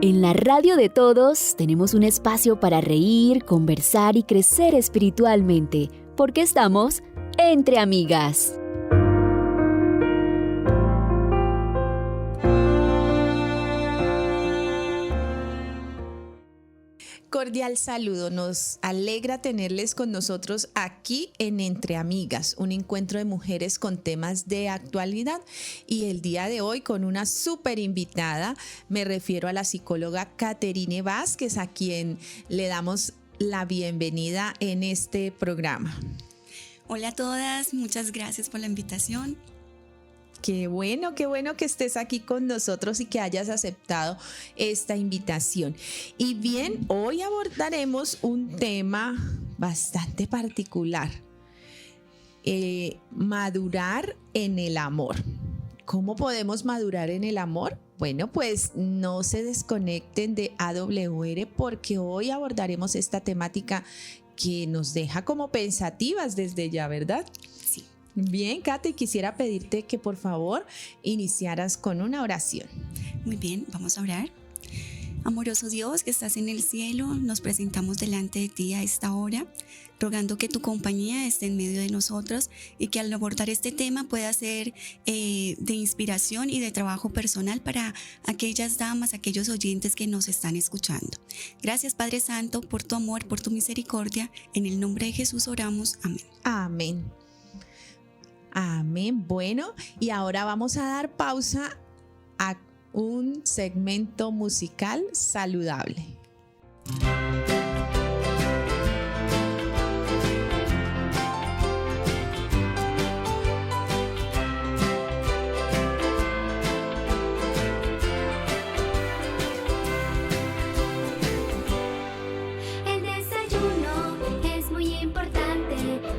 En la radio de todos tenemos un espacio para reír, conversar y crecer espiritualmente, porque estamos entre amigas. Cordial saludo, nos alegra tenerles con nosotros aquí en Entre Amigas, un encuentro de mujeres con temas de actualidad, y el día de hoy con una súper invitada. Me refiero a la psicóloga Caterine Vázquez, a quien le damos la bienvenida en este programa. Hola a todas, muchas gracias por la invitación. Qué bueno que estés aquí con nosotros y que hayas aceptado esta invitación. Y bien, hoy abordaremos un tema bastante particular, madurar en el amor. ¿Cómo podemos madurar en el amor? Bueno, pues no se desconecten de AWR, porque hoy abordaremos esta temática que nos deja como pensativas desde ya, ¿verdad? Sí. Bien, Kate, quisiera pedirte que por favor iniciaras con una oración. Muy bien, vamos a orar. Amoroso Dios que estás en el cielo, nos presentamos delante de ti a esta hora, rogando que tu compañía esté en medio de nosotros y que al abordar este tema pueda ser de inspiración y de trabajo personal para aquellas damas, aquellos oyentes que nos están escuchando. Gracias, Padre Santo, por tu amor, por tu misericordia. En el nombre de Jesús oramos. Amén. Amén. Amén. Bueno, y ahora vamos a dar pausa a un segmento musical saludable. El desayuno es muy importante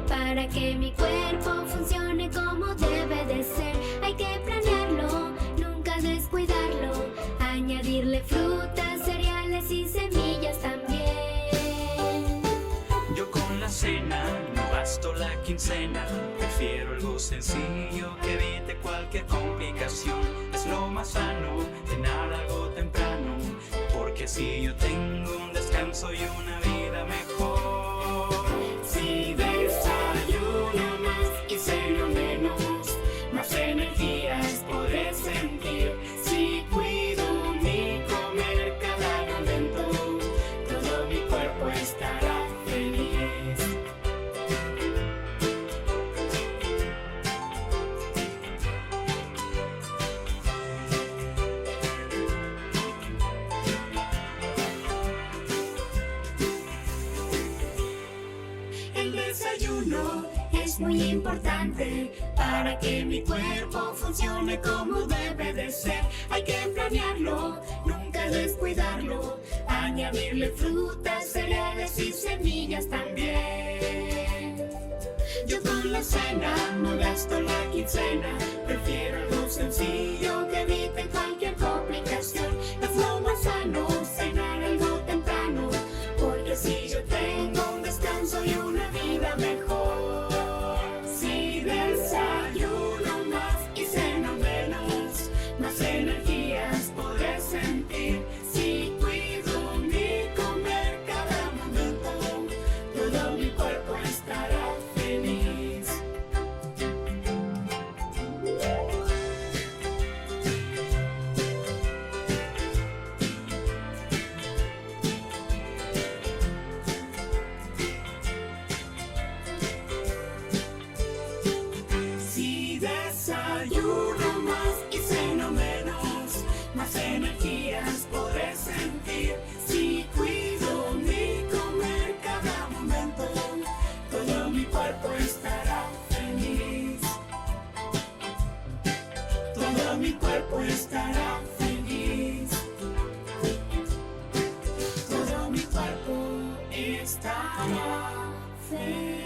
para que mi cuerpo funcione como debe de ser. Hay que planearlo, nunca descuidarlo, añadirle frutas, cereales y semillas también. Yo con la cena no gasto la quincena, prefiero algo sencillo que evite cualquier complicación. Es lo más sano, cenar algo temprano, porque así yo tengo un descanso y una vida mejor. Si desayuno más y ceno menos, más energías podré sentir. Si cuido mi comer cada momento, todo mi cuerpo estará feliz. El desayuno es muy importante para que mi cuerpo funcione como debe de ser. Hay que planearlo, nunca descuidarlo, añadirle frutas, cereales y semillas también. Yo con la cena no gasto la quincena, prefiero algo sencillo que evite cualquier complicación. Es lo más sano, cenar algo temprano, porque así yo tengo un descanso y una vida mejor. Si desayuno más y ceno menos, más energías podré sentir. Si cuido mi comer cada momento, todo mi cuerpo estará feliz. Si desayuno más y ceno menos, más energías podré sentir. Si cuido mi comer cada momento, todo mi cuerpo estará feliz. Todo mi cuerpo estará feliz. Todo mi cuerpo estará feliz.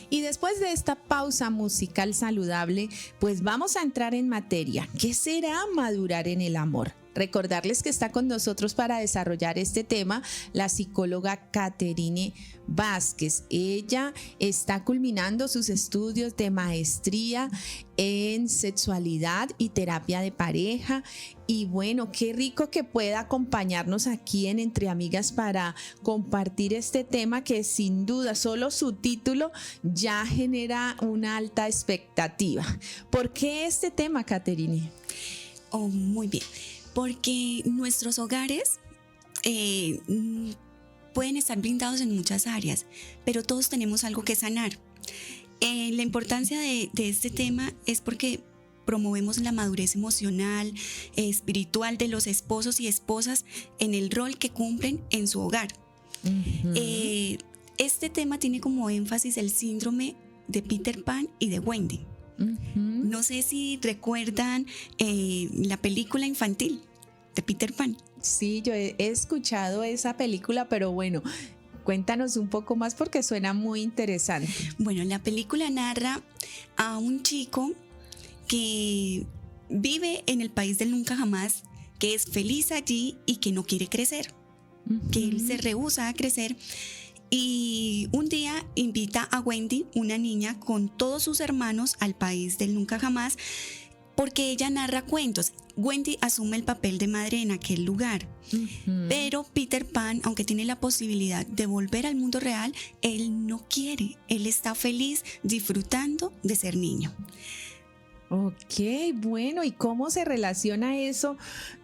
Y después de esta pausa musical saludable, pues vamos a entrar en materia. ¿Qué será madurar en el amor? Recordarles que está con nosotros para desarrollar este tema la psicóloga Caterine Vázquez. Ella está culminando sus estudios de maestría en sexualidad y terapia de pareja. Y bueno, qué rico que pueda acompañarnos aquí en Entre Amigas para compartir este tema que sin duda solo su título ya genera una alta expectativa. ¿Por qué este tema, Caterine? Oh, muy bien. Porque nuestros hogares pueden estar blindados en muchas áreas, pero todos tenemos algo que sanar. La importancia de este tema es porque promovemos la madurez emocional, espiritual de los esposos y esposas en el rol que cumplen en su hogar. Uh-huh. Este tema tiene como énfasis el síndrome de Peter Pan y de Wendy. Uh-huh. No sé si recuerdan la película infantil de Peter Pan. Sí, yo he escuchado esa película, pero bueno, cuéntanos un poco más porque suena muy interesante. Bueno, la película narra a un chico que vive en el país del nunca jamás, que es feliz allí y que no quiere crecer, uh-huh. que él se rehúsa a crecer. Y un día invita a Wendy, una niña, con todos sus hermanos al país del nunca jamás, porque ella narra cuentos. Wendy asume el papel de madre en aquel lugar, uh-huh. pero Peter Pan, aunque tiene la posibilidad de volver al mundo real, él no quiere, él está feliz disfrutando de ser niño. Ok, bueno, ¿y cómo se relaciona eso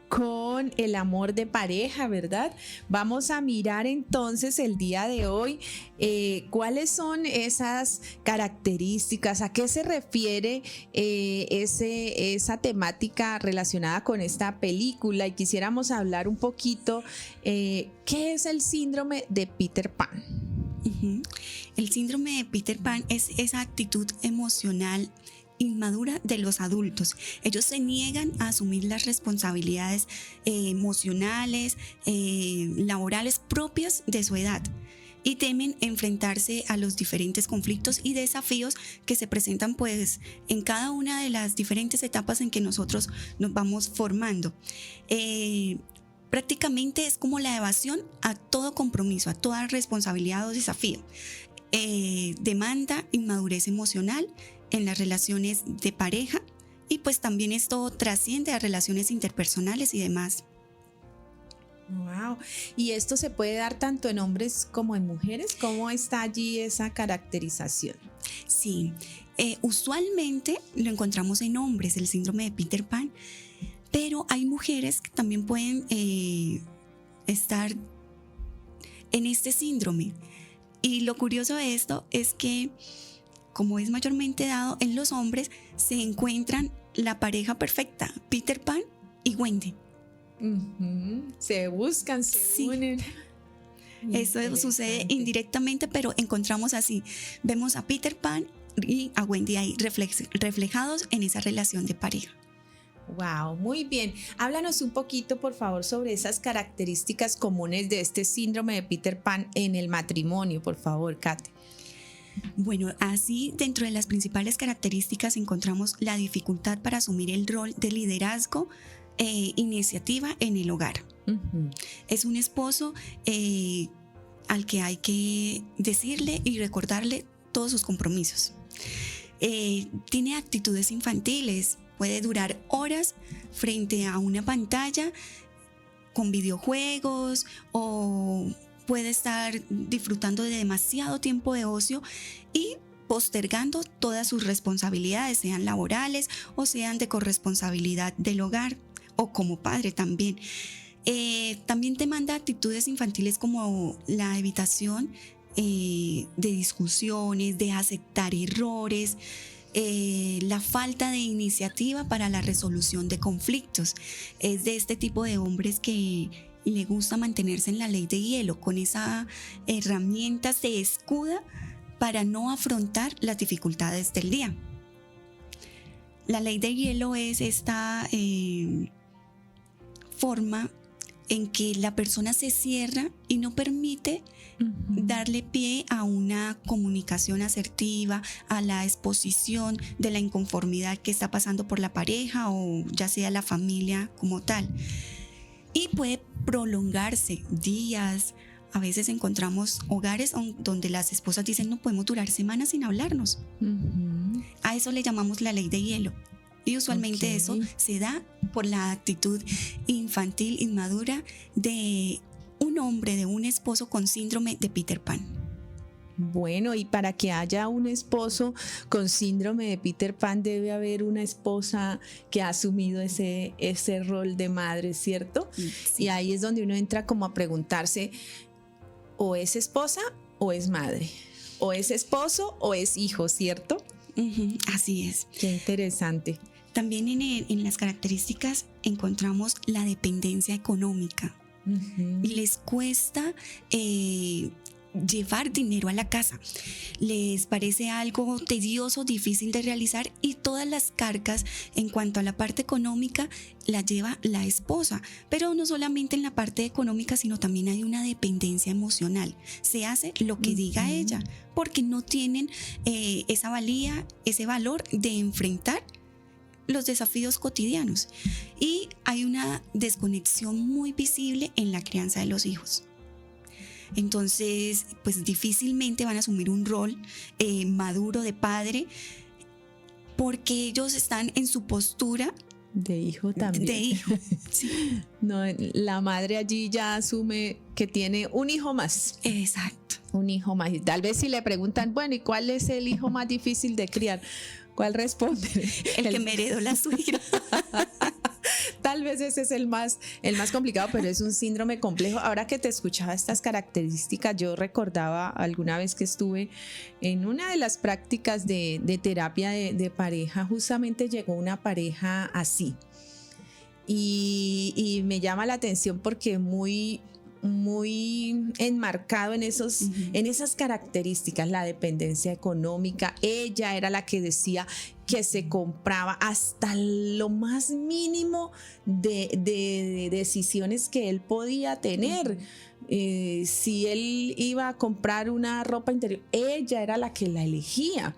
con el amor de pareja, verdad? Vamos a mirar entonces el día de hoy cuáles son esas características, a qué se refiere esa temática relacionada con esta película, y quisiéramos hablar un poquito qué es el síndrome de Peter Pan. Uh-huh. El síndrome de Peter Pan es esa actitud emocional inmadura de los adultos. Ellos se niegan a asumir las responsabilidades emocionales, laborales propias de su edad, y temen enfrentarse a los diferentes conflictos y desafíos que se presentan pues en cada una de las diferentes etapas en que nosotros nos vamos formando. Prácticamente es como la evasión a todo compromiso, a toda responsabilidad o desafío. Demanda inmadurez emocional en las relaciones de pareja, y pues también esto trasciende a relaciones interpersonales y demás. Wow. ¿Y esto se puede dar tanto en hombres como en mujeres? ¿Cómo está allí esa caracterización? Sí, usualmente lo encontramos en hombres, el síndrome de Peter Pan, pero hay mujeres que también pueden estar en este síndrome. Y lo curioso de esto es que, como es mayormente dado en los hombres, se encuentran la pareja perfecta, Peter Pan y Wendy. Uh-huh. Se buscan, se unen. Eso sucede indirectamente, pero encontramos así. Vemos a Peter Pan y a Wendy ahí reflejados en esa relación de pareja. Wow, muy bien. Háblanos un poquito, por favor, sobre esas características comunes de este síndrome de Peter Pan en el matrimonio, por favor, Kate. Bueno, así dentro de las principales características encontramos la dificultad para asumir el rol de liderazgo, iniciativa en el hogar. Uh-huh. Es un esposo al que hay que decirle y recordarle todos sus compromisos. Tiene actitudes infantiles, puede durar horas frente a una pantalla con videojuegos, o puede estar disfrutando de demasiado tiempo de ocio y postergando todas sus responsabilidades, sean laborales o sean de corresponsabilidad del hogar o como padre también. También demanda actitudes infantiles como la evitación de discusiones, de aceptar errores, la falta de iniciativa para la resolución de conflictos. Es de este tipo de hombres que le gusta mantenerse en la ley de hielo, con esa herramienta se escuda para no afrontar las dificultades del día. La ley de hielo es esta forma en que la persona se cierra y no permite darle pie a una comunicación asertiva, a la exposición de la inconformidad que está pasando por la pareja o ya sea la familia como tal. y puede prolongarse días. A veces encontramos hogares donde las esposas dicen no podemos durar semanas sin hablarnos. A eso le llamamos la ley de hielo. Y usualmente eso se da por la actitud infantil, inmadura de un hombre, de un esposo con síndrome de Peter Pan. Bueno, y para que haya un esposo con síndrome de Peter Pan debe haber una esposa que ha asumido ese rol de madre, ¿cierto? Sí. Y ahí es donde uno entra como a preguntarse, o es esposa o es madre, o es esposo o es hijo, ¿cierto? Así es. Qué interesante. También en las características encontramos la dependencia económica. Les cuesta llevar dinero a la casa, les parece algo tedioso, difícil de realizar, y todas las cargas en cuanto a la parte económica la lleva la esposa, pero no solamente en la parte económica, sino también hay una dependencia emocional. Se hace lo que diga ella porque no tienen esa valía, ese valor de enfrentar los desafíos cotidianos, y hay una desconexión muy visible en la crianza de los hijos. Entonces, pues difícilmente van a asumir un rol maduro de padre, porque ellos están en su postura de hijo también. De hijo, sí. No, la madre allí ya asume que tiene un hijo más. Exacto. Un hijo más. Y tal vez si le preguntan, bueno, ¿y cuál es el hijo más difícil de criar? ¿Cuál responde? El que me heredó la suegra. Tal vez ese es el más complicado, pero es un síndrome complejo. Ahora que te escuchaba estas características, yo recordaba alguna vez que estuve en una de las prácticas de terapia de pareja. Justamente llegó una pareja así, y me llama la atención porque muy enmarcado en esas características, la dependencia económica. Ella era la que decía que se compraba hasta lo más mínimo de decisiones que él podía tener. Si él iba a comprar una ropa interior, ella era la que la elegía.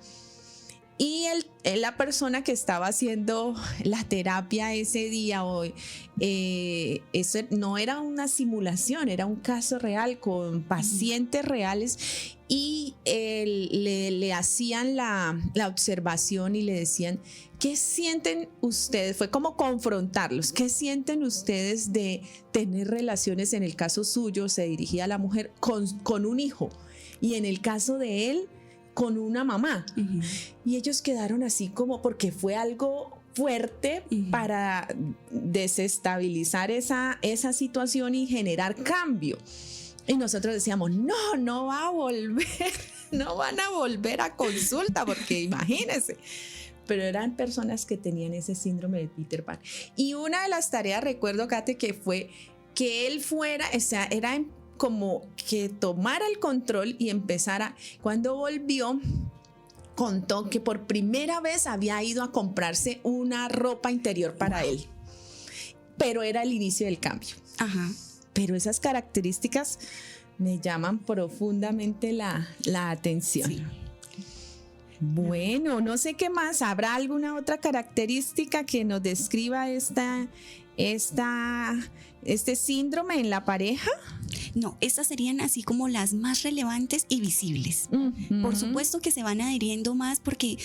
Y la persona que estaba haciendo la terapia ese día, eso no era una simulación, era un caso real con pacientes reales, y le hacían la observación y le decían, ¿qué sienten ustedes? Fue como confrontarlos. ¿Qué sienten ustedes de tener relaciones? En el caso suyo se dirigía a la mujer con un hijo, y en el caso de él, con una mamá. Y ellos quedaron así como, porque fue algo fuerte para desestabilizar esa situación y generar cambio. Y nosotros decíamos, no va a volver, no van a volver a consulta, porque imagínense. Pero eran personas que tenían ese síndrome de Peter Pan. Y una de las tareas, recuerdo, Kate, que fue que él fuera, o sea, era como que tomara el control y empezara. Cuando volvió, contó que por primera vez había ido a comprarse una ropa interior para él, pero era el inicio del cambio. Pero esas características me llaman profundamente la atención. Sí. Bueno, no sé qué más. ¿Habrá alguna otra característica que nos describa este síndrome en la pareja? No, estas serían así como las más relevantes y visibles. Por supuesto que se van adhiriendo más porque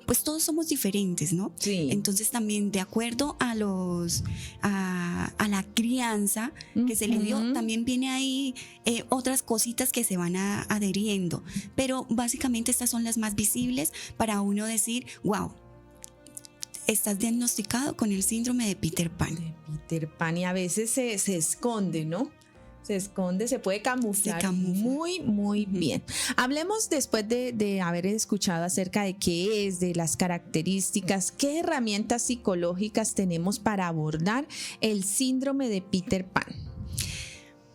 pues todos somos diferentes, ¿no? Sí. Entonces también de acuerdo a la crianza que se le dio, también viene ahí otras cositas que se van adheriendo. Pero básicamente estas son las más visibles para uno decir, wow, estás diagnosticado con el síndrome de Peter Pan. De Peter Pan, y a veces se esconde, ¿no? Se esconde, se puede camuflar muy, muy bien. Hablemos después de haber escuchado acerca de qué es, de las características, qué herramientas psicológicas tenemos para abordar el síndrome de Peter Pan.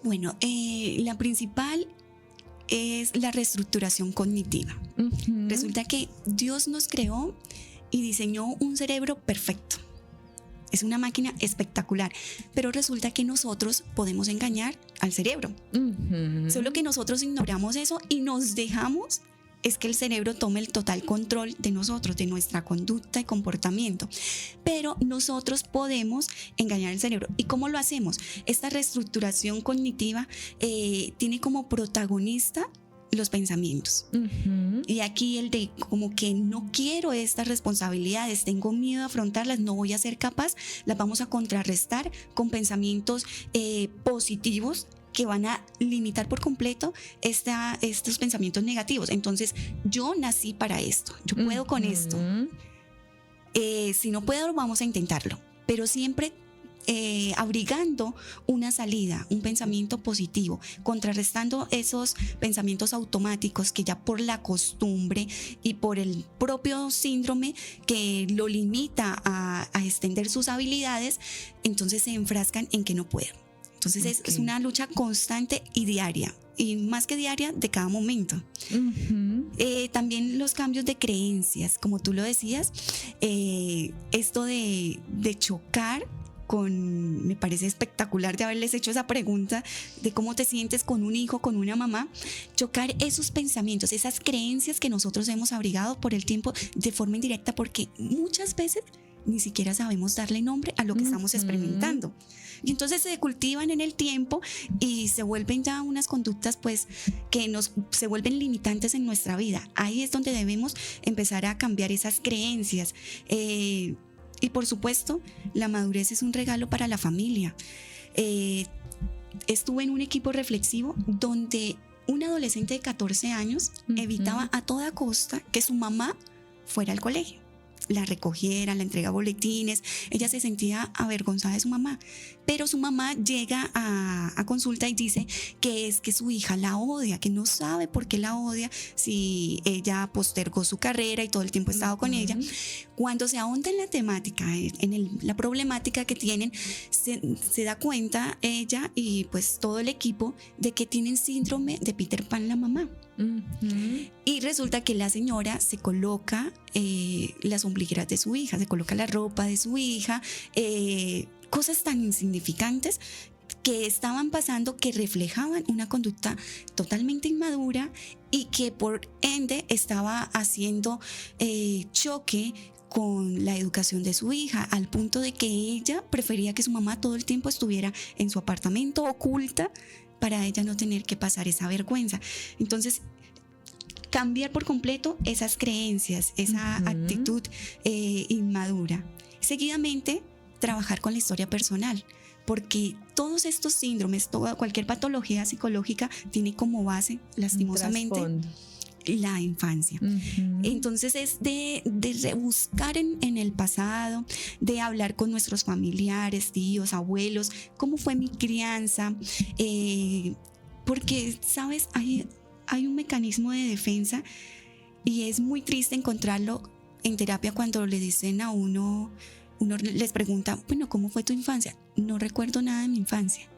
Bueno, la principal es la reestructuración cognitiva. Resulta que Dios nos creó y diseñó un cerebro perfecto. Es una máquina espectacular, pero resulta que nosotros podemos engañar al cerebro. Solo que nosotros ignoramos eso y nos dejamos es que el cerebro tome el total control de nosotros, de nuestra conducta y comportamiento. Pero nosotros podemos engañar al cerebro. ¿Y cómo lo hacemos? Esta reestructuración cognitiva tiene como protagonista los pensamientos. Y aquí el de como que no quiero estas responsabilidades, tengo miedo a afrontarlas, no voy a ser capaz, las vamos a contrarrestar con pensamientos positivos que van a limitar por completo estos pensamientos negativos. Entonces, yo nací para esto, yo puedo con esto. Si no puedo, vamos a intentarlo, pero siempre abrigando una salida, un pensamiento positivo, contrarrestando esos pensamientos automáticos que ya por la costumbre y por el propio síndrome que lo limita a extender sus habilidades, entonces se enfrascan en que no pueden. Entonces es una lucha constante y diaria, y más que diaria, de cada momento. También los cambios de creencias, como tú lo decías, esto de chocar me parece espectacular de haberles hecho esa pregunta de cómo te sientes con un hijo, con una mamá, chocar esos pensamientos, esas creencias que nosotros hemos abrigado por el tiempo de forma indirecta, porque muchas veces ni siquiera sabemos darle nombre a lo que estamos experimentando. Y entonces se cultivan en el tiempo y se vuelven ya unas conductas pues que se vuelven limitantes en nuestra vida. Ahí es donde debemos empezar a cambiar esas creencias. Y por supuesto, la madurez es un regalo para la familia. Estuve en un equipo reflexivo donde un adolescente de 14 años evitaba a toda costa que su mamá fuera al colegio, la recogiera, la entregaba boletines. Ella se sentía avergonzada de su mamá, pero su mamá llega a consulta y dice que es que su hija la odia, que no sabe por qué la odia si ella postergó su carrera y todo el tiempo ha estado con ella. Cuando se ahonda en la temática, la problemática que tienen, se da cuenta ella y pues todo el equipo de que tienen síndrome de Peter Pan la mamá. Y resulta que la señora se coloca las ombligueras de su hija, se coloca la ropa de su hija, cosas tan insignificantes que estaban pasando, que reflejaban una conducta totalmente inmadura y que por ende estaba haciendo choque con la educación de su hija, al punto de que ella prefería que su mamá todo el tiempo estuviera en su apartamento oculta para ella no tener que pasar esa vergüenza. Entonces, cambiar por completo esas creencias, esa actitud inmadura. Seguidamente, trabajar con la historia personal, porque todos estos síndromes, cualquier patología psicológica tiene como base, lastimosamente, la infancia. Entonces es de rebuscar en el pasado, de hablar con nuestros familiares, tíos, abuelos, cómo fue mi crianza, porque, ¿sabes? Hay un mecanismo de defensa y es muy triste encontrarlo en terapia cuando le dicen a uno les pregunta, bueno, ¿cómo fue tu infancia? No recuerdo nada de mi infancia,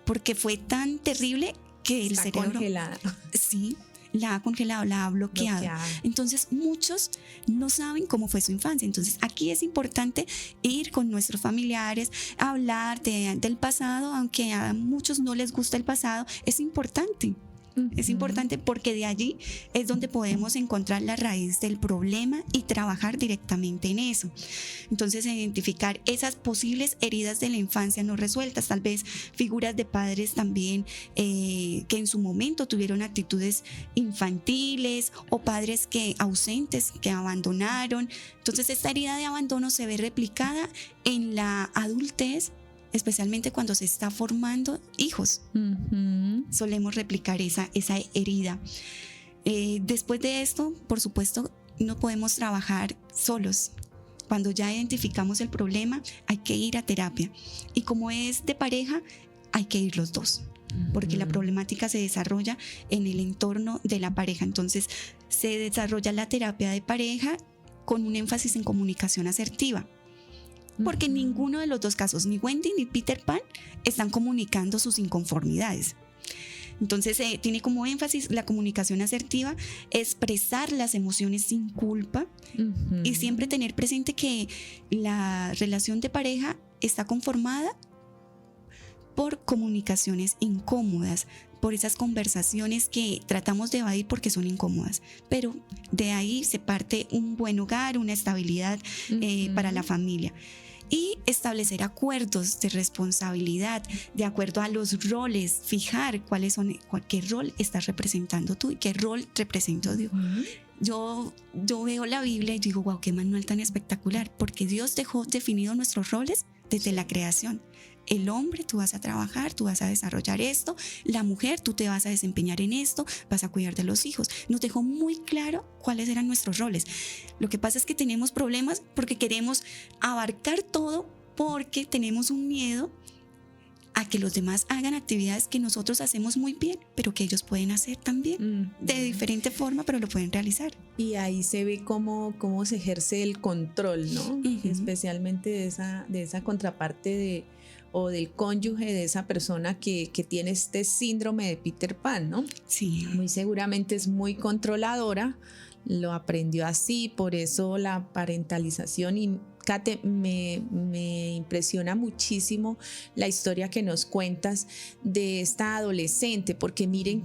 porque fue tan terrible que el cerebro... congelada. Sí, la ha congelado, la ha bloqueado. Entonces muchos no saben cómo fue su infancia. Entonces aquí es importante ir con nuestros familiares, hablar del pasado, aunque a muchos no les gusta el pasado, es importante. Es importante porque de allí es donde podemos encontrar la raíz del problema y trabajar directamente en eso. Entonces, identificar esas posibles heridas de la infancia no resueltas, tal vez figuras de padres también que en su momento tuvieron actitudes infantiles o padres ausentes que abandonaron. Entonces, esta herida de abandono se ve replicada en la adultez, especialmente cuando se está formando hijos. Solemos replicar esa herida. Después de esto, por supuesto, no podemos trabajar solos. Cuando ya identificamos el problema, hay que ir a terapia. Y como es de pareja, hay que ir los dos, porque la problemática se desarrolla en el entorno de la pareja. Entonces, se desarrolla la terapia de pareja con un énfasis en comunicación asertiva. Porque en ninguno de los dos casos, ni Wendy ni Peter Pan, están comunicando sus inconformidades. Entonces tiene como énfasis la comunicación asertiva, expresar las emociones sin culpa y siempre tener presente que la relación de pareja está conformada por comunicaciones incómodas, por esas conversaciones que tratamos de evadir porque son incómodas. Pero de ahí se parte un buen hogar, una estabilidad para la familia. Y establecer acuerdos de responsabilidad de acuerdo a los roles, fijar qué rol estás representando tú y qué rol represento yo. Yo veo la Biblia y digo, wow, qué manual tan espectacular, porque Dios dejó definidos nuestros roles desde la creación. El hombre, tú vas a trabajar, tú vas a desarrollar esto. La mujer, tú te vas a desempeñar en esto, vas a cuidar de los hijos. Nos dejó muy claro cuáles eran nuestros roles. Lo que pasa es que tenemos problemas porque queremos abarcar todo, porque tenemos un miedo a que los demás hagan actividades que nosotros hacemos muy bien, pero que ellos pueden hacer también de diferente forma, pero lo pueden realizar. Y ahí se ve cómo se ejerce el control, ¿no? Especialmente de esa contraparte o del cónyuge de esa persona que tiene este síndrome de Peter Pan, ¿no? Sí. Muy seguramente es muy controladora, lo aprendió así, por eso la parentalización. Y Kate, me impresiona muchísimo la historia que nos cuentas de esta adolescente, porque miren,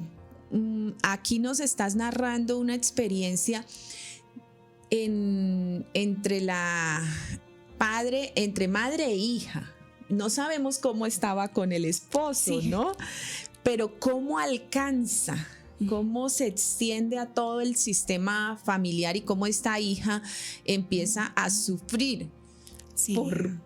aquí nos estás narrando una experiencia entre madre e hija. No sabemos cómo estaba con el esposo, sí, ¿no? Pero cómo alcanza, cómo se extiende a todo el sistema familiar y cómo esta hija empieza a sufrir. Sí.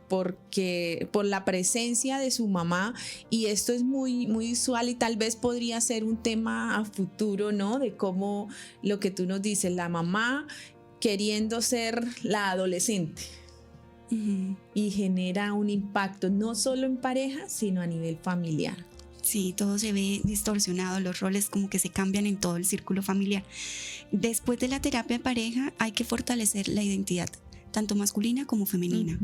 por la presencia de su mamá, y esto es muy, muy usual y tal vez podría ser un tema a futuro, ¿no? De cómo lo que tú nos dices, la mamá queriendo ser la adolescente. Y genera un impacto no solo en pareja, sino a nivel familiar. Sí, todo se ve distorsionado, los roles como que se cambian en todo el círculo familiar. Después de la terapia de pareja hay que fortalecer la identidad, tanto masculina como femenina.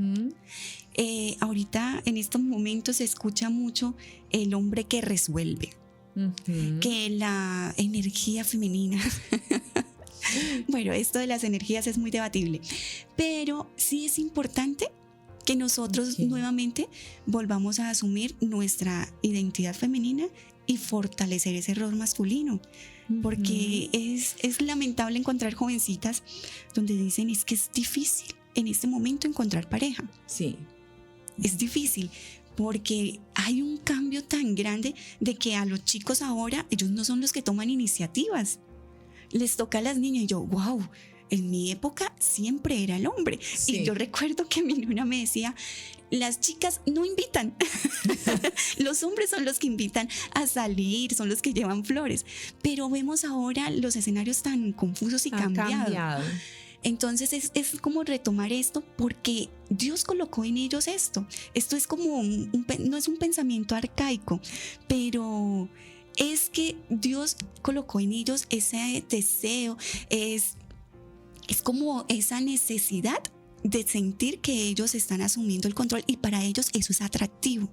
Ahorita en estos momentos se escucha mucho el hombre que resuelve, que la energía femenina... Bueno, esto de las energías es muy debatible, pero sí es importante que nosotros nuevamente volvamos a asumir nuestra identidad femenina y fortalecer ese rol masculino, porque es lamentable encontrar jovencitas donde dicen es que es difícil en este momento encontrar pareja. Sí. Es difícil porque hay un cambio tan grande de que a los chicos ahora ellos no son los que toman iniciativas. Les toca a las niñas y yo, wow, en mi época siempre era el hombre. Sí. Y yo recuerdo que mi nuna me decía, las chicas no invitan, los hombres son los que invitan a salir, son los que llevan flores. Pero vemos ahora los escenarios tan confusos y cambiado. Entonces es como retomar esto, porque Dios colocó en ellos esto. Esto es como no es un pensamiento arcaico, pero... es que Dios colocó en ellos ese deseo, es como esa necesidad de sentir que ellos están asumiendo el control, y para ellos eso es atractivo.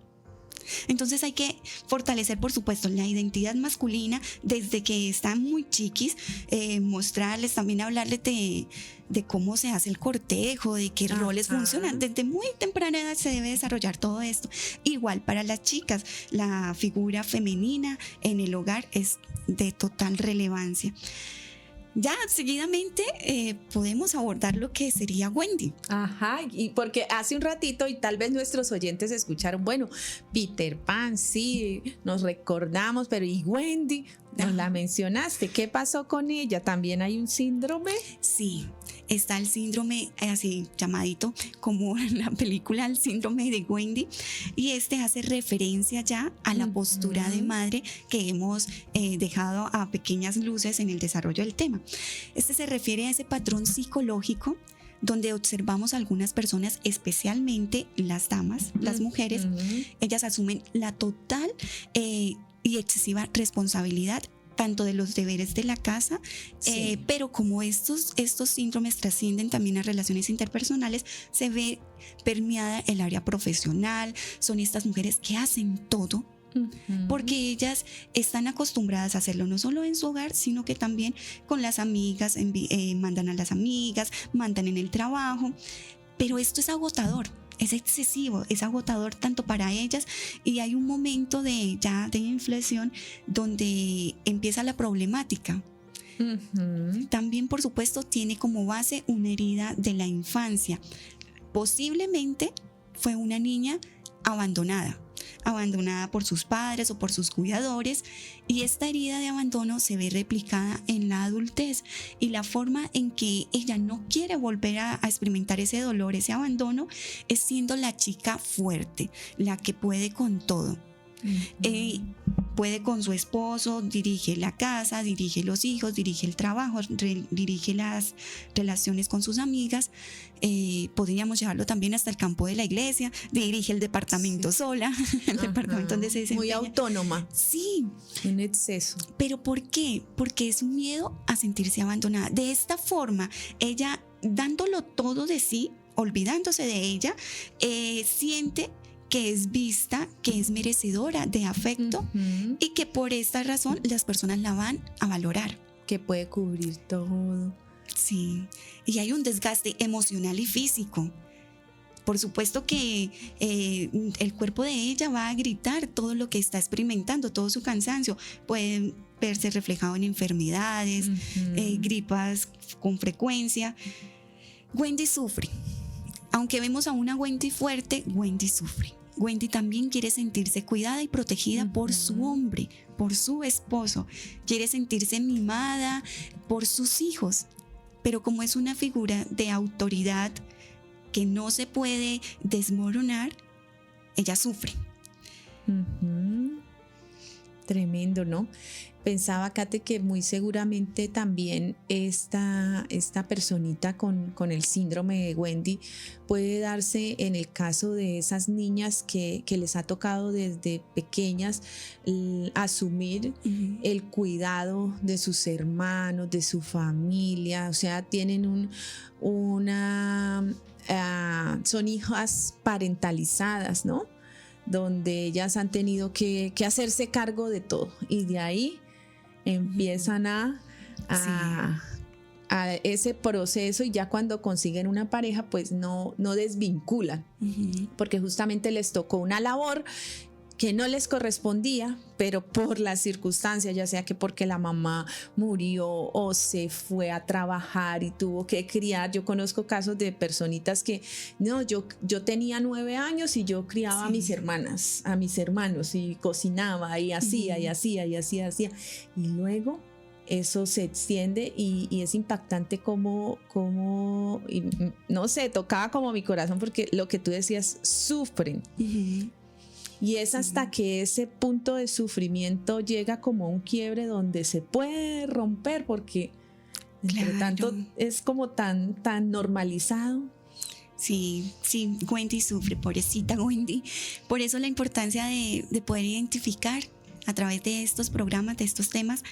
Entonces hay que fortalecer, por supuesto, la identidad masculina desde que están muy chiquis, mostrarles, también hablarles de cómo se hace el cortejo, de qué roles funcionan. Desde muy temprana edad se debe desarrollar todo esto. Igual para las chicas, la figura femenina en el hogar es de total relevancia. Ya seguidamente podemos abordar lo que sería Wendy. Ajá, y porque hace un ratito, y tal vez nuestros oyentes escucharon, bueno, Peter Pan, sí, nos recordamos, pero ¿y Wendy? Nos la mencionaste, ¿qué pasó con ella? ¿También hay un síndrome? Sí, está el síndrome así llamadito como en la película, el síndrome de Wendy, y este hace referencia ya a la postura de madre que hemos dejado a pequeñas luces en el desarrollo del tema. Este se refiere a ese patrón psicológico donde observamos a algunas personas, especialmente las damas, las mujeres, ellas asumen la total y excesiva responsabilidad tanto de los deberes de la casa, pero como estos síndromes trascienden también a relaciones interpersonales, se ve permeada el área profesional. Son estas mujeres que hacen todo, porque ellas están acostumbradas a hacerlo no solo en su hogar, sino que también con las amigas, mandan a las amigas, mandan en el trabajo. pero esto es agotador. Es excesivo, es agotador tanto para ellas, y hay un momento de inflexión donde empieza la problemática. También, por supuesto, tiene como base una herida de la infancia. Posiblemente fue una niña abandonada por sus padres o por sus cuidadores, y esta herida de abandono se ve replicada en la adultez, y la forma en que ella no quiere volver a experimentar ese dolor, ese abandono, es siendo la chica fuerte, la que puede con todo. Puede con su esposo, dirige la casa, dirige los hijos, dirige el trabajo, dirige las relaciones con sus amigas. Podríamos llevarlo también hasta el campo de la iglesia, dirige el departamento sola, el departamento donde se desempeña. Muy autónoma. Sí. Un exceso. ¿Pero por qué? Porque es un miedo a sentirse abandonada. De esta forma, ella, dándolo todo de sí, olvidándose de ella, siente que es vista, que es merecedora de afecto, y que por esta razón las personas la van a valorar. Que puede cubrir todo. Sí, y hay un desgaste emocional y físico. Por supuesto que el cuerpo de ella va a gritar todo lo que está experimentando, todo su cansancio. Puede verse reflejado en enfermedades, gripas con frecuencia. Wendy sufre. Aunque vemos a una Wendy fuerte, Wendy sufre. Wendy también quiere sentirse cuidada y protegida por su hombre, por su esposo. Quiere sentirse mimada por sus hijos. Pero como es una figura de autoridad que no se puede desmoronar, ella sufre. Tremendo, ¿no? Pensaba, Kate, que muy seguramente también esta personita con el síndrome de Wendy puede darse en el caso de esas niñas que les ha tocado desde pequeñas asumir el cuidado de sus hermanos, de su familia. O sea, tienen son hijas parentalizadas, ¿no? Donde ellas han tenido que hacerse cargo de todo, y de ahí empiezan a ese proceso, y ya cuando consiguen una pareja pues no desvinculan, porque justamente les tocó una labor que no les correspondía, pero por las circunstancias, ya sea que porque la mamá murió o se fue a trabajar y tuvo que criar. Yo conozco casos de personitas que no, yo tenía 9 años y yo criaba a mis hermanas, a mis hermanos, y cocinaba y hacía y hacía y hacía, y luego eso se extiende, y es impactante como y no sé, tocaba como mi corazón, porque lo que tú decías, sufren. Y es hasta que ese punto de sufrimiento llega como un quiebre donde se puede romper, porque entre tanto es como tan normalizado. Sí, Wendy sufre, pobrecita Wendy. Por eso la importancia de poder identificar a través de estos programas, de estos temas,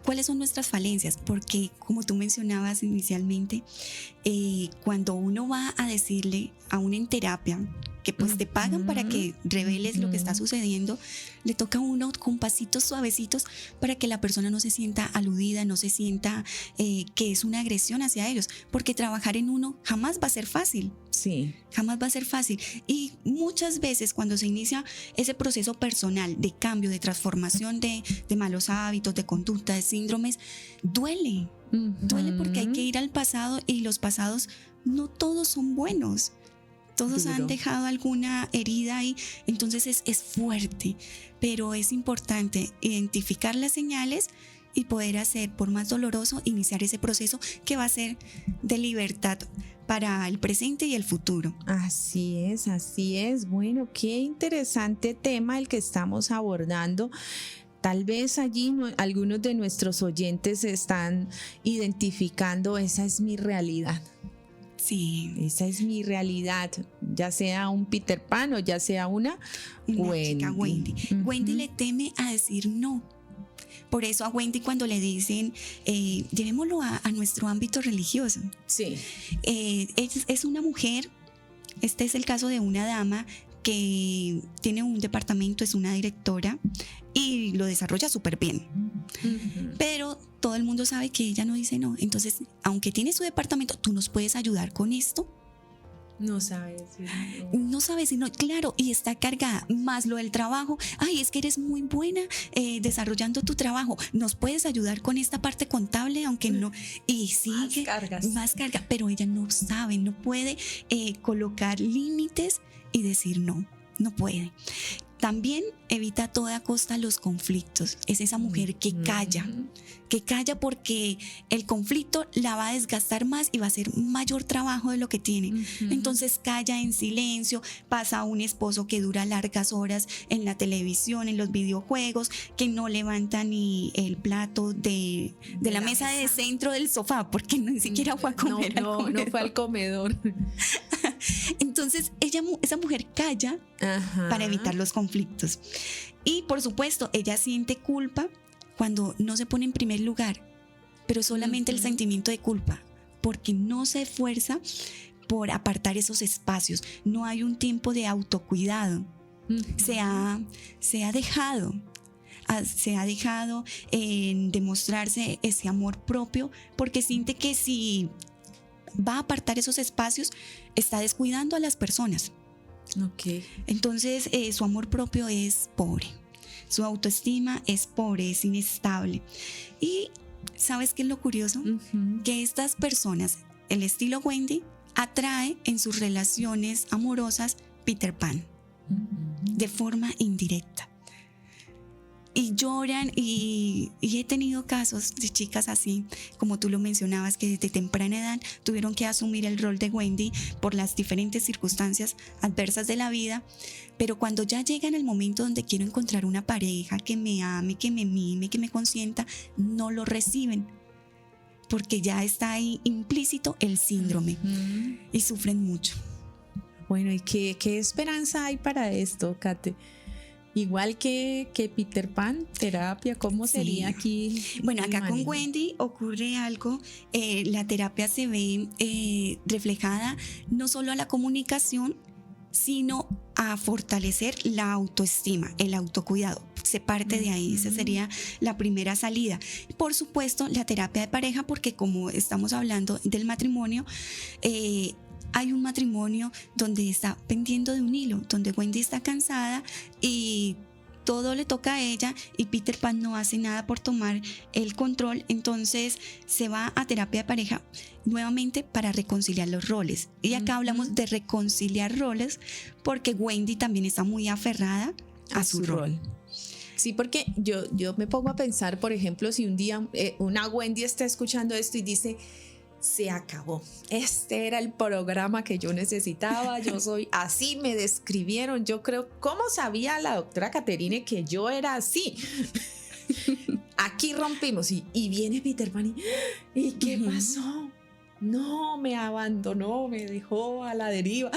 cuáles son nuestras falencias, porque como tú mencionabas inicialmente, cuando uno va a decirle a uno en terapia, que pues te pagan para que reveles lo que está sucediendo, le toca a uno con pasitos suavecitos para que la persona no se sienta aludida, no se sienta que es una agresión hacia ellos, porque trabajar en uno jamás va a ser fácil. Sí. Jamás va a ser fácil. Y muchas veces cuando se inicia ese proceso personal de cambio, de transformación de malos hábitos, de conducta, de síndromes, duele. Duele porque hay que ir al pasado, y los pasados no todos son buenos. Todos han dejado alguna herida ahí, entonces es fuerte, pero es importante identificar las señales y poder hacer, por más doloroso, iniciar ese proceso que va a ser de libertad para el presente y el futuro. Así es. Bueno, qué interesante tema el que estamos abordando. Tal vez allí algunos de nuestros oyentes están identificando, esa es mi realidad. Sí. Esa es mi realidad, ya sea un Peter Pan o ya sea una Wendy. Chica Wendy. Wendy le teme a decir no. Por eso a Wendy, cuando le dicen llevémoslo a nuestro ámbito religioso. Sí. Es una mujer, este es el caso de una dama que tiene un departamento, es una directora y lo desarrolla súper bien. Pero todo el mundo sabe que ella no dice no. Entonces, aunque tiene su departamento, ¿tú nos puedes ayudar con esto? No sabe decir No sabe si no, claro, y está cargada, más lo del trabajo. Ay, es que eres muy buena desarrollando tu trabajo. ¿Nos puedes ayudar con esta parte contable? Aunque no. Y sigue. Más carga. Pero ella no sabe, no puede colocar límites y decir no, no puede. También evita a toda costa los conflictos. Es esa mujer que calla porque el conflicto la va a desgastar más y va a ser mayor trabajo de lo que tiene. Entonces calla en silencio, pasa a un esposo que dura largas horas en la televisión, en los videojuegos, que no levanta ni el plato de la mesa de centro del sofá porque ni siquiera fue a comer. No fue al comedor. Entonces esa mujer calla para evitar los conflictos. Y por supuesto, ella siente culpa cuando no se pone en primer lugar, pero solamente el sentimiento de culpa, porque no se esfuerza por apartar esos espacios. No hay un tiempo de autocuidado. Se ha dejado en demostrarse ese amor propio, porque siente que si va a apartar esos espacios, está descuidando a las personas. Okay. Entonces su amor propio es pobre, su autoestima es pobre, es inestable. Y ¿sabes qué es lo curioso? Que estas personas, el estilo Wendy, atrae en sus relaciones amorosas Peter Pan de forma indirecta. Y lloran y he tenido casos de chicas así, como tú lo mencionabas, que desde temprana edad tuvieron que asumir el rol de Wendy por las diferentes circunstancias adversas de la vida, pero cuando ya llegan el momento donde quiero encontrar una pareja que me ame, que me mime, que me consienta, no lo reciben, porque ya está ahí implícito el síndrome y sufren mucho. Bueno, ¿y qué esperanza hay para esto, Kate? Igual que Peter Pan, terapia, ¿cómo sería aquí? Bueno, acá con Wendy ocurre algo, la terapia se ve reflejada no solo a la comunicación, sino a fortalecer la autoestima, el autocuidado. Se parte de ahí, esa sería la primera salida. Por supuesto, la terapia de pareja, porque como estamos hablando del matrimonio, hay un matrimonio donde está pendiendo de un hilo, donde Wendy está cansada y todo le toca a ella y Peter Pan no hace nada por tomar el control. Entonces se va a terapia de pareja nuevamente para reconciliar los roles. Y acá hablamos de reconciliar roles porque Wendy también está muy aferrada a su rol. Sí, porque yo me pongo a pensar, por ejemplo, si un día una Wendy está escuchando esto y dice: se acabó, este era el programa que yo necesitaba, yo soy así, me describieron, yo creo, ¿cómo sabía la doctora Caterine que yo era así? Aquí rompimos y viene Peter Pan ¿y qué pasó? No, me abandonó, me dejó a la deriva.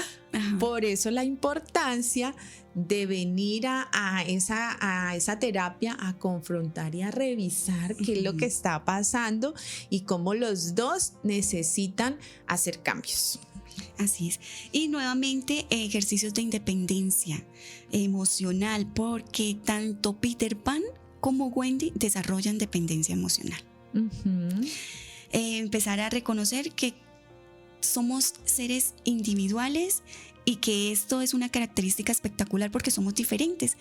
Por eso la importancia de venir a esa terapia a confrontar y a revisar qué es lo que está pasando y cómo los dos necesitan hacer cambios. Así es. Y nuevamente ejercicios de independencia emocional, porque tanto Peter Pan como Wendy desarrollan dependencia emocional. Empezar a reconocer que somos seres individuales y que esto es una característica espectacular porque somos diferentes.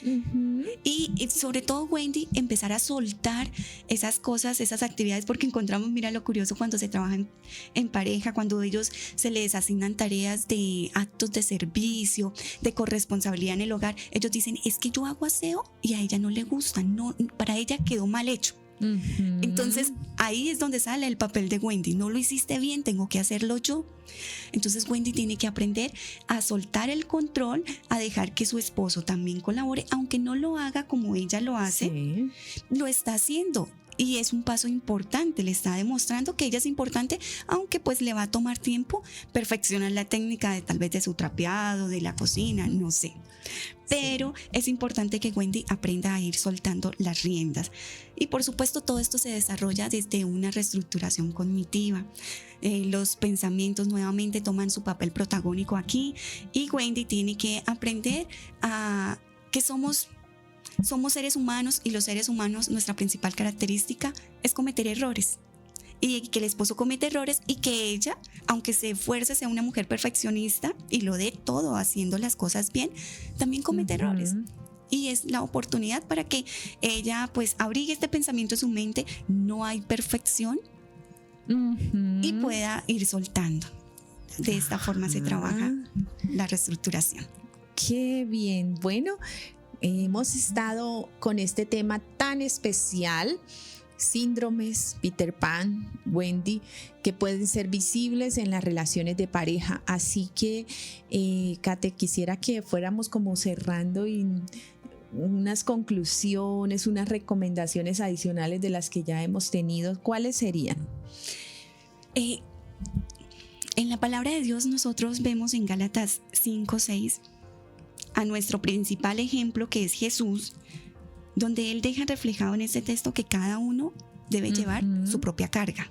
Y sobre todo Wendy, empezar a soltar esas cosas, esas actividades, porque encontramos, mira lo curioso, cuando se trabajan en pareja, cuando ellos se les asignan tareas de actos de servicio, de corresponsabilidad en el hogar, ellos dicen: es que yo hago aseo y a ella no le gusta, no, para ella quedó mal hecho. Entonces ahí es donde sale el papel de Wendy: no lo hiciste bien, tengo que hacerlo yo. Entonces Wendy tiene que aprender a soltar el control, a dejar que su esposo también colabore, aunque no lo haga como ella lo hace, lo está haciendo. Y es un paso importante, le está demostrando que ella es importante, aunque pues le va a tomar tiempo perfeccionar la técnica de tal vez de su trapeado, de la cocina, no sé. Pero es importante que Wendy aprenda a ir soltando las riendas. Y por supuesto todo esto se desarrolla desde una reestructuración cognitiva. Los pensamientos nuevamente toman su papel protagónico aquí y Wendy tiene que aprender a que somos seres humanos, y los seres humanos, nuestra principal característica es cometer errores. y que el esposo comete errores y que ella, aunque se esfuerce, sea una mujer perfeccionista y lo dé todo haciendo las cosas bien, también comete errores. Y es la oportunidad para que ella pues abrigue este pensamiento en su mente, no hay perfección, y pueda ir soltando. De esta forma se trabaja la reestructuración. Qué bien. Bueno, hemos estado con este tema tan especial, síndromes, Peter Pan, Wendy, que pueden ser visibles en las relaciones de pareja. Así que, Kate, quisiera que fuéramos como cerrando y unas conclusiones, unas recomendaciones adicionales de las que ya hemos tenido. ¿Cuáles serían? En la palabra de Dios nosotros vemos en Gálatas 5:6 a nuestro principal ejemplo, que es Jesús, donde Él deja reflejado en este texto que cada uno debe llevar su propia carga.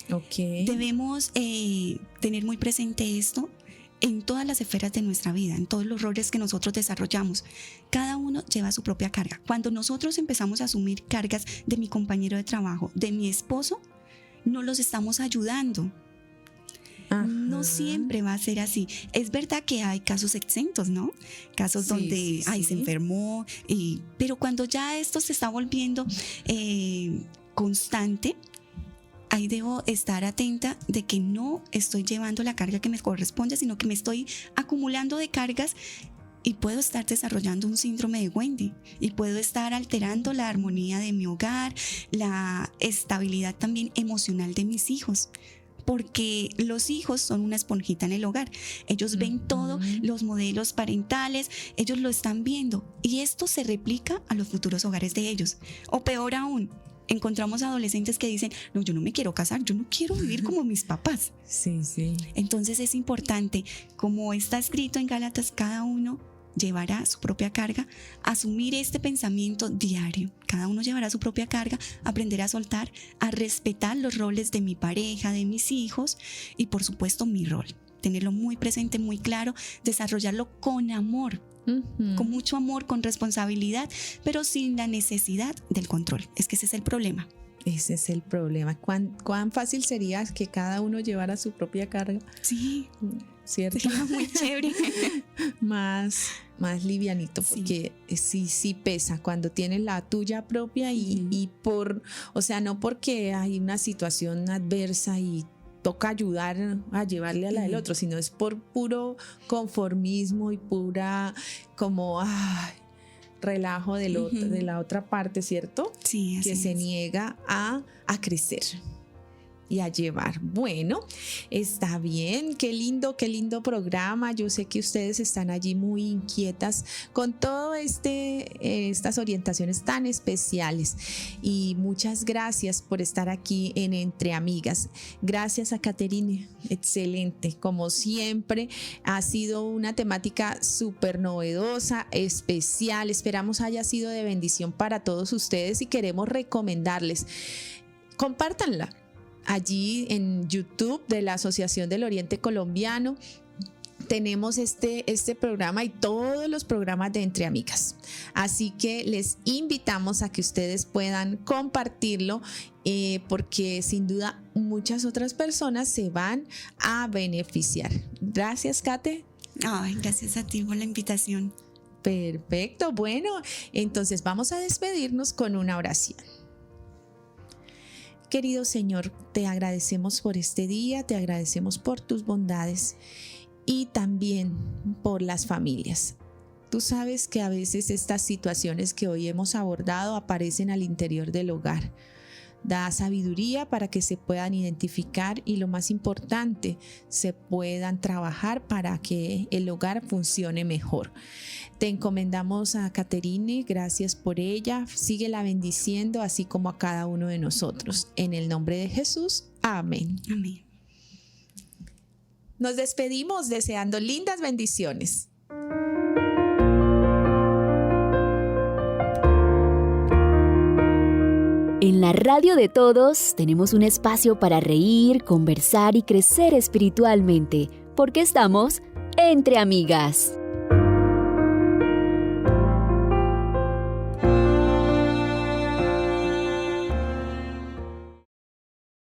Debemos tener muy presente esto en todas las esferas de nuestra vida, en todos los roles que nosotros desarrollamos. Cada uno lleva su propia carga. Cuando nosotros empezamos a asumir cargas de mi compañero de trabajo, de mi esposo, no los estamos ayudando. No siempre va a ser así. Es verdad que hay casos exentos, ¿no? Casos donde se enfermó, pero cuando ya esto se está volviendo constante, ahí debo estar atenta de que no estoy llevando la carga que me corresponde, sino que me estoy acumulando de cargas y puedo estar desarrollando un síndrome de Wendy y puedo estar alterando la armonía de mi hogar, la estabilidad también emocional de mis hijos. Porque los hijos son una esponjita en el hogar. Ellos ven todos los modelos parentales, ellos lo están viendo y esto se replica a los futuros hogares de ellos. O peor aún, encontramos adolescentes que dicen, no, yo no me quiero casar, yo no quiero vivir como mis papás. Sí. Entonces es importante, como está escrito en Gálatas, cada uno llevará su propia carga, asumir este pensamiento diario. Cada uno llevará su propia carga, aprender a soltar, a respetar los roles de mi pareja, de mis hijos y por supuesto mi rol. Tenerlo muy presente, muy claro, desarrollarlo con amor, con mucho amor, con responsabilidad, pero sin la necesidad del control. Es que ese es el problema. Ese es el problema. ¿Cuán fácil sería que cada uno llevara su propia carga? Sí, ¿cierto? sería muy chévere. más livianito, porque sí pesa cuando tienes la tuya propia y no porque hay una situación adversa y toca ayudar a llevarle a la del otro, sino es por puro conformismo y pura como relajo de la otra parte, ¿cierto? Sí, así que se es. niega a crecer y a llevar. Bueno, está bien, qué lindo programa. Yo sé que ustedes están allí muy inquietas con todo estas orientaciones tan especiales y muchas gracias por estar aquí en Entre Amigas. Gracias a Caterine, excelente, como siempre ha sido una temática súper novedosa, especial. Esperamos haya sido de bendición para todos ustedes y queremos recomendarles, compártanla allí en YouTube de la Asociación del Oriente Colombiano. Tenemos este programa y todos los programas de Entre Amigas. Así que les invitamos a que ustedes puedan compartirlo porque sin duda muchas otras personas se van a beneficiar. Gracias, Kate. Ay, gracias a ti por la invitación. Perfecto. Bueno, entonces vamos a despedirnos con una oración. Querido Señor, te agradecemos por este día, te agradecemos por tus bondades y también por las familias. Tú sabes que a veces estas situaciones que hoy hemos abordado aparecen al interior del hogar. Da sabiduría para que se puedan identificar y lo más importante, se puedan trabajar para que el hogar funcione mejor. Te encomendamos a Caterine, gracias por ella, síguela bendiciendo así como a cada uno de nosotros. En el nombre de Jesús, amén. Amén. Nos despedimos deseando lindas bendiciones. En la radio de todos tenemos un espacio para reír, conversar y crecer espiritualmente, porque estamos entre amigas.